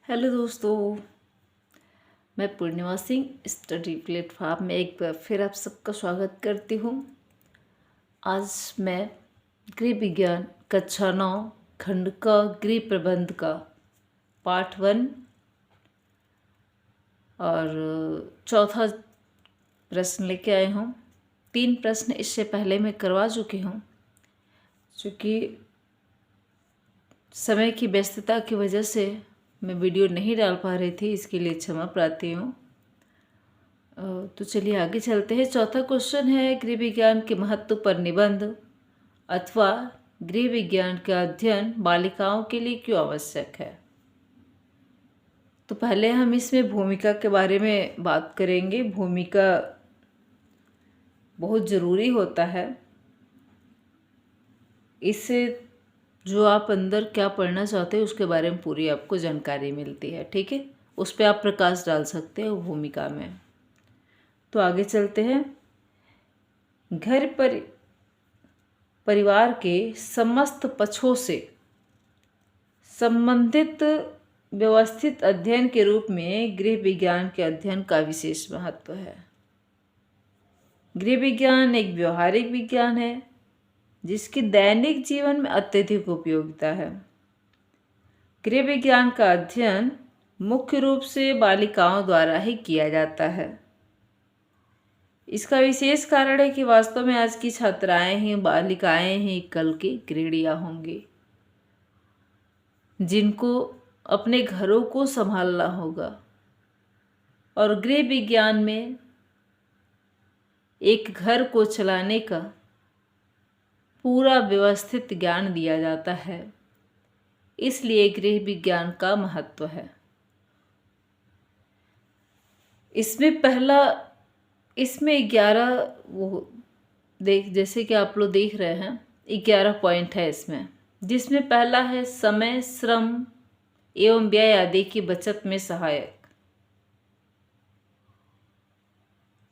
Hello दोस्तों, मैं पूर्णिमा Singh study platform में एक बार फिर आप सबका स्वागत करती हूँ। आज मैं गृह विज्ञान कक्षा 9 खंड का गृह प्रबंध का पार्ट 1 और चौथा प्रश्न लेके आए हूँ। 3 प्रश्न इससे पहले मैं करवा चुकी हूँ। चूँकि समय की व्यस्तता की वजह से मैं वीडियो नहीं डाल पा रही थी, इसके लिए क्षमा प्रार्थी हूँ। तो चलिए आगे चलते हैं। चौथा क्वेश्चन है, गृह विज्ञान के महत्व पर निबंध अथवा गृह विज्ञान का अध्ययन बालिकाओं के लिए क्यों आवश्यक है। तो पहले हम इसमें भूमिका के बारे में बात करेंगे। भूमिका बहुत ज़रूरी होता है। इससे जो आप अंदर क्या पढ़ना चाहते हैं उसके बारे में पूरी आपको जानकारी मिलती है। ठीक है, उस पर आप प्रकाश डाल सकते हो भूमिका में। तो आगे चलते हैं। घर परिवार के समस्त पक्षों से संबंधित व्यवस्थित अध्ययन के रूप में गृह विज्ञान के अध्ययन का विशेष महत्व है। गृह विज्ञान एक व्यवहारिक विज्ञान है जिसकी दैनिक जीवन में अत्यधिक उपयोगिता है। गृह विज्ञान का अध्ययन मुख्य रूप से बालिकाओं द्वारा ही किया जाता है। इसका विशेष कारण है कि वास्तव में आज की छात्राएं ही, बालिकाएं ही कल की गृहिणियां होंगी, जिनको अपने घरों को संभालना होगा। और गृह विज्ञान में एक घर को चलाने का पूरा व्यवस्थित ज्ञान दिया जाता है, इसलिए गृह विज्ञान का महत्व है। इसमें 11 जैसे कि आप लोग देख रहे हैं 11 पॉइंट है इसमें, जिसमें पहला है समय, श्रम एवं व्यय आदि की बचत में सहायक।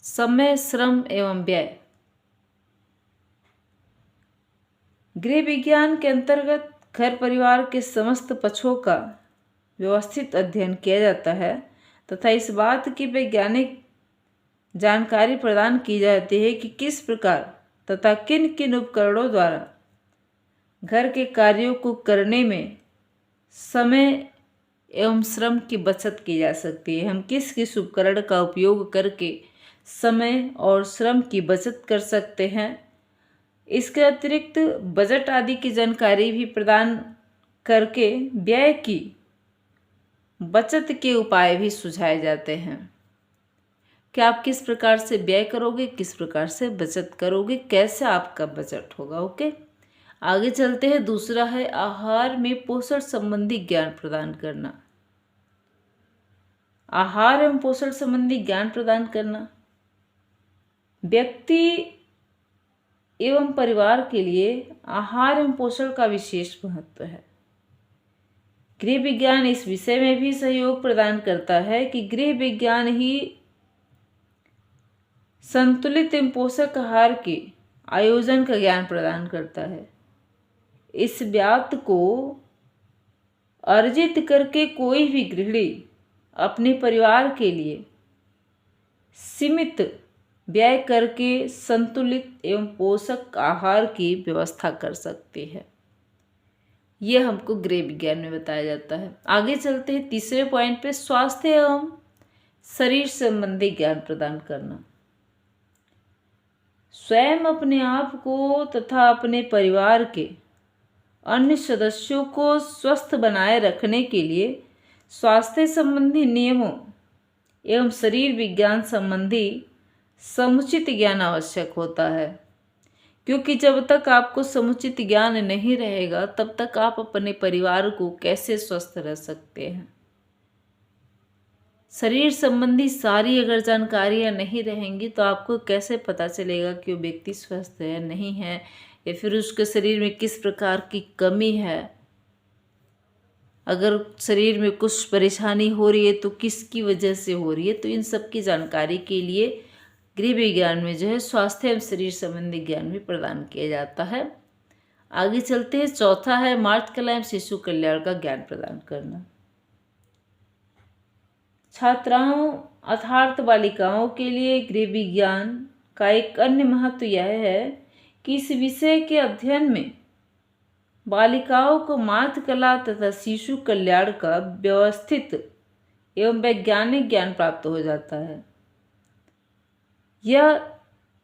समय, श्रम एवं व्यय। गृह विज्ञान के अंतर्गत घर परिवार के समस्त पक्षों का व्यवस्थित अध्ययन किया जाता है तथा इस बात की वैज्ञानिक जानकारी प्रदान की जाती है कि किस प्रकार तथा किन किन उपकरणों द्वारा घर के कार्यों को करने में समय एवं श्रम की बचत की जा सकती है। हम किस किस उपकरण का उपयोग करके समय और श्रम की बचत कर सकते हैं। इसके अतिरिक्त बजट आदि की जानकारी भी प्रदान करके व्यय की बचत के उपाय भी सुझाए जाते हैं कि आप किस प्रकार से व्यय करोगे, किस प्रकार से बचत करोगे, कैसे आपका बजट होगा। ओके, आगे चलते हैं। दूसरा है आहार में पोषण संबंधी ज्ञान प्रदान करना। आहार एवं पोषण संबंधी ज्ञान प्रदान करना व्यक्ति एवं परिवार के लिए आहार एवं पोषण का विशेष महत्व है। गृह विज्ञान इस विषय में भी सहयोग प्रदान करता है कि गृह विज्ञान ही संतुलित एवं पोषक आहार के आयोजन का ज्ञान प्रदान करता है। इस बात को अर्जित करके कोई भी गृहिणी अपने परिवार के लिए सीमित व्यय करके संतुलित एवं पोषक आहार की व्यवस्था कर सकती है। यह हमको गृह विज्ञान में बताया जाता है। आगे चलते हैं तीसरे पॉइंट पे, स्वास्थ्य एवं शरीर संबंधी ज्ञान प्रदान करना। स्वयं अपने आप को तथा अपने परिवार के अन्य सदस्यों को स्वस्थ बनाए रखने के लिए स्वास्थ्य संबंधी नियमों एवं शरीर विज्ञान संबंधी समुचित ज्ञान आवश्यक होता है, क्योंकि जब तक आपको समुचित ज्ञान नहीं रहेगा तब तक आप अपने परिवार को कैसे स्वस्थ रह सकते हैं। शरीर संबंधी सारी अगर जानकारियां नहीं रहेंगी तो आपको कैसे पता चलेगा कि वो व्यक्ति स्वस्थ है, नहीं है, या फिर उसके शरीर में किस प्रकार की कमी है। अगर शरीर में कुछ परेशानी हो रही है तो किसकी वजह से हो रही है। तो इन सब की जानकारी के लिए गृह विज्ञान में जो है स्वास्थ्य एवं शरीर संबंधी ज्ञान भी प्रदान किया जाता है। आगे चलते हैं। चौथा है मातृ कला एवं शिशु कल्याण का ज्ञान प्रदान करना। छात्राओं अर्थात बालिकाओं के लिए गृह विज्ञान का एक अन्य महत्व यह है कि इस विषय के अध्ययन में बालिकाओं को मातृ कला तथा शिशु कल्याण का व्यवस्थित एवं वैज्ञानिक ज्ञान प्राप्त हो जाता है। यह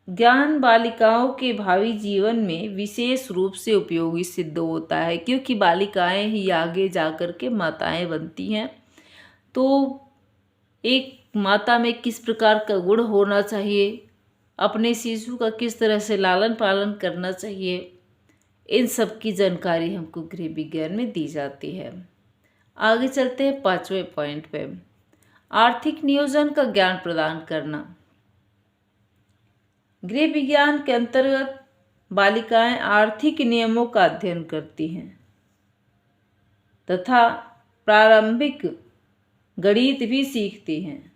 ज्ञान बालिकाओं के भावी जीवन में विशेष रूप से उपयोगी सिद्ध होता है, क्योंकि बालिकाएं ही आगे जाकर के माताएं बनती हैं। तो एक माता में किस प्रकार का गुण होना चाहिए, अपने शिशु का किस तरह से लालन पालन करना चाहिए, इन सब की जानकारी हमको गृह विज्ञान में दी जाती है। आगे चलते हैं 5वें पॉइंट पे, आर्थिक नियोजन का ज्ञान प्रदान करना। गृह विज्ञान के अंतर्गत बालिकाएं आर्थिक नियमों का अध्ययन करती हैं तथा प्रारंभिक गणित भी सीखती हैं।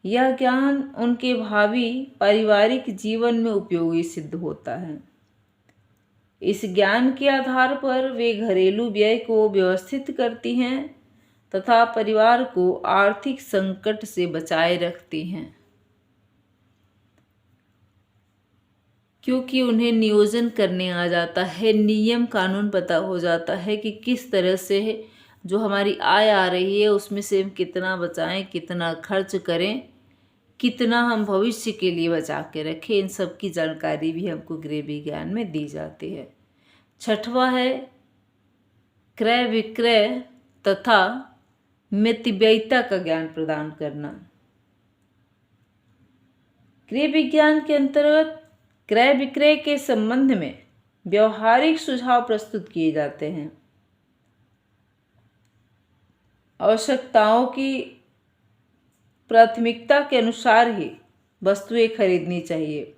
यह ज्ञान उनके भावी पारिवारिक जीवन में उपयोगी सिद्ध होता है। इस ज्ञान के आधार पर वे घरेलू व्यय को व्यवस्थित करती हैं तथा परिवार को आर्थिक संकट से बचाए रखती हैं, क्योंकि उन्हें नियोजन करने आ जाता है, नियम कानून पता हो जाता है कि किस तरह से जो हमारी आय आ रही है उसमें से हम कितना बचाएं, कितना खर्च करें, कितना हम भविष्य के लिए बचा के रखें। इन सब की जानकारी भी हमको गृह विज्ञान में दी जाती है। 6वां है क्रय विक्रय तथा मितव्ययिता का ज्ञान प्रदान करना। गृह विज्ञान के अंतर्गत क्रय विक्रय के संबंध में व्यवहारिक सुझाव प्रस्तुत किए जाते हैं। आवश्यकताओं की प्राथमिकता के अनुसार ही वस्तुएं खरीदनी चाहिए,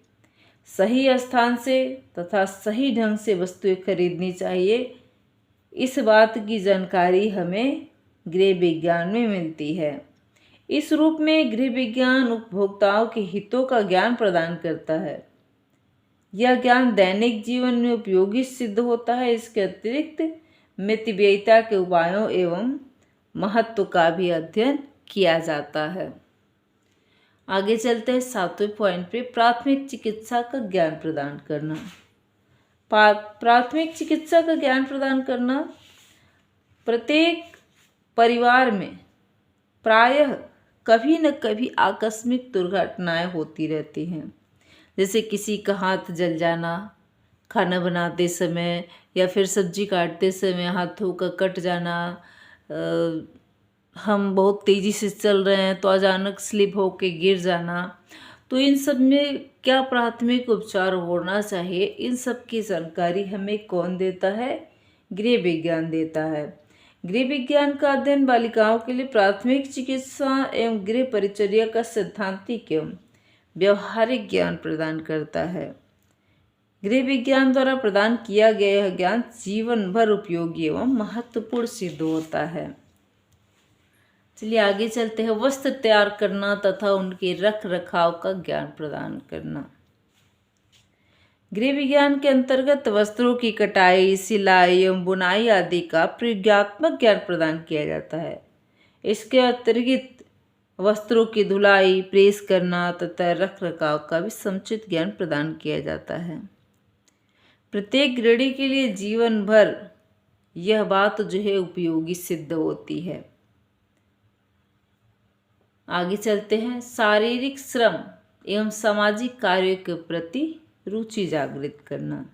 सही स्थान से तथा सही ढंग से वस्तुएं खरीदनी चाहिए। इस बात की जानकारी हमें गृह विज्ञान में मिलती है। इस रूप में गृह विज्ञान उपभोक्ताओं के हितों का ज्ञान प्रदान करता है। यह ज्ञान दैनिक जीवन में उपयोगी सिद्ध होता है। इसके अतिरिक्त मितव्ययिता के उपायों एवं महत्व का भी अध्ययन किया जाता है। आगे चलते हैं 7वें पॉइंट पे, प्राथमिक चिकित्सा का ज्ञान प्रदान करना। प्राथमिक चिकित्सा का ज्ञान प्रदान करना प्रत्येक परिवार में प्रायः कभी न कभी आकस्मिक दुर्घटनाएं होती रहती हैं, जैसे किसी का हाथ जल जाना खाना बनाते समय, या फिर सब्जी काटते समय हाथों का कट जाना, हम बहुत तेज़ी से चल रहे हैं तो अचानक स्लिप होके गिर जाना। तो इन सब में क्या प्राथमिक उपचार होना चाहिए, इन सब की जानकारी हमें कौन देता है? गृह विज्ञान देता है। गृह विज्ञान का अध्ययन बालिकाओं के लिए प्राथमिक चिकित्सा एवं गृह परिचर्या का सैद्धांतिक एवं व्यवहारिक ज्ञान प्रदान करता है। गृह विज्ञान द्वारा प्रदान किया गया यह ज्ञान जीवन भर उपयोगी एवं महत्वपूर्ण सिद्ध होता है। चलिए आगे चलते हैं, वस्त्र तैयार करना तथा उनके रख रखाव का ज्ञान प्रदान करना। गृह विज्ञान के अंतर्गत वस्त्रों की कटाई, सिलाई एवं बुनाई आदि का प्रयोगात्मक ज्ञान प्रदान किया जाता है। इसके अतिरिक्त वस्त्रों की धुलाई, प्रेस करना तथा रख रखाव का भी समुचित ज्ञान प्रदान किया जाता है। प्रत्येक गृहिणी के लिए जीवन भर यह बात जो है उपयोगी सिद्ध होती है। आगे चलते हैं, शारीरिक श्रम एवं सामाजिक कार्यों के प्रति रुचि जागृत करना।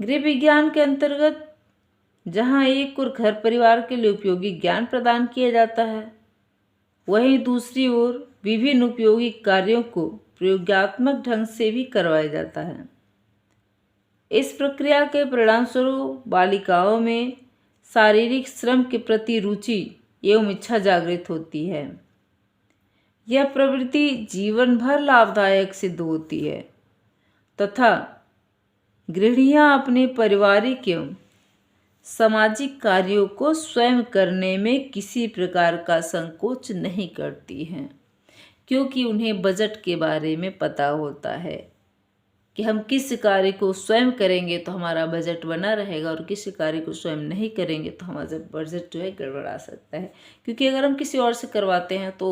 गृह विज्ञान के अंतर्गत जहां एक और घर परिवार के लिए उपयोगी ज्ञान प्रदान किया जाता है, वहीं दूसरी ओर विभिन्न उपयोगी कार्यों को प्रयोगात्मक ढंग से भी करवाया जाता है। इस प्रक्रिया के परिणामस्वरूप बालिकाओं में शारीरिक श्रम के प्रति रुचि एवं इच्छा जागृत होती है। यह प्रवृत्ति जीवन भर लाभदायक सिद्ध होती है तथा गृहिणियां अपने पारिवारिक एवं सामाजिक कार्यों को स्वयं करने में किसी प्रकार का संकोच नहीं करती हैं, क्योंकि उन्हें बजट के बारे में पता होता है। कि हम किस कार्य को स्वयं करेंगे तो हमारा बजट बना रहेगा और किस कार्य को स्वयं नहीं करेंगे तो हमारा बजट जो है गड़बड़ा सकता है। क्योंकि अगर हम किसी और से करवाते हैं तो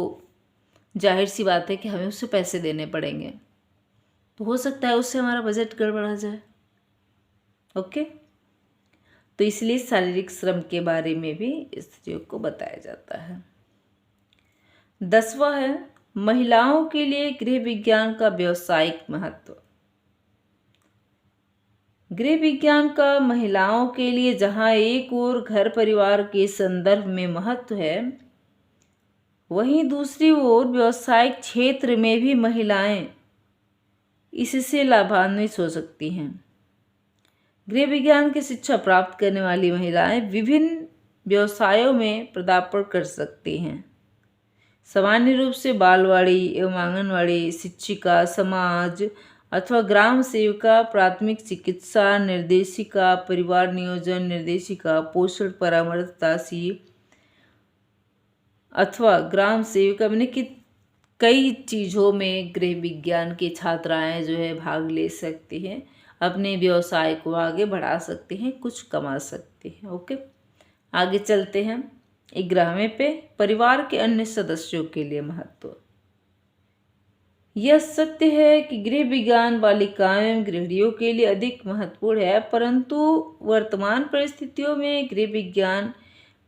जाहिर सी बात है कि हमें उससे पैसे देने पड़ेंगे, तो हो सकता है उससे हमारा बजट गड़बड़ा जाए। ओके, तो इसलिए शारीरिक श्रम के बारे में भी स्त्रियों को बताया जाता है। 10वां है महिलाओं के लिए गृह विज्ञान का व्यावसायिक महत्व। गृह विज्ञान का महिलाओं के लिए जहां एक ओर घर परिवार के संदर्भ में महत्व है, वहीं दूसरी ओर व्यावसायिक क्षेत्र में भी महिलाएं इससे लाभान्वित हो सकती हैं। गृह विज्ञान की शिक्षा प्राप्त करने वाली महिलाएं विभिन्न व्यवसायों में पदार्पण कर सकती हैं। सामान्य रूप से बालवाड़ी एवं आंगनवाड़ी शिक्षिका, समाज अथवा ग्राम सेविका, प्राथमिक चिकित्सा निर्देशिका, परिवार नियोजन निर्देशिका, पोषण परामर्शदासी अथवा ग्राम सेविका, मैंने कि कई चीज़ों में गृह विज्ञान की छात्राएं जो है भाग ले सकती हैं, अपने व्यवसाय को आगे बढ़ा सकते हैं, कुछ कमा सकते हैं। ओके, आगे चलते हैं। 11वें पे परिवार के अन्य सदस्यों के लिए महत्व। यह सत्य है कि गृह विज्ञान बालिकाओं एवं गृहिणियों के लिए अधिक महत्वपूर्ण है, परंतु वर्तमान परिस्थितियों में गृह विज्ञान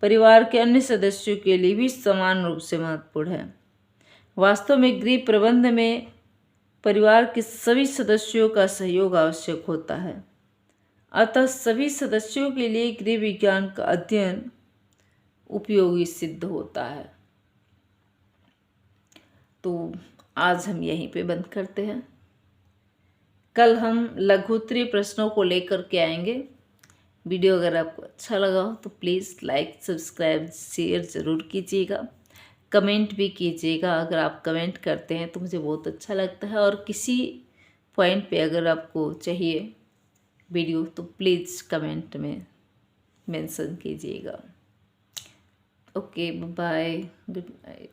परिवार के अन्य सदस्यों के लिए भी समान रूप से महत्वपूर्ण है। वास्तव में गृह प्रबंध में परिवार के सभी सदस्यों का सहयोग आवश्यक होता है, अतः सभी सदस्यों के लिए गृह विज्ञान का अध्ययन उपयोगी सिद्ध होता है। तो आज हम यहीं पे बंद करते हैं। कल हम लघुत्तरीय प्रश्नों को लेकर के आएंगे। वीडियो अगर आपको अच्छा लगा हो तो प्लीज़ लाइक, सब्सक्राइब, शेयर ज़रूर कीजिएगा। कमेंट भी कीजिएगा। अगर आप कमेंट करते हैं तो मुझे बहुत अच्छा लगता है, और किसी पॉइंट पे अगर आपको चाहिए वीडियो तो प्लीज़ कमेंट में मेंशन कीजिएगा। Okay, bye, good night.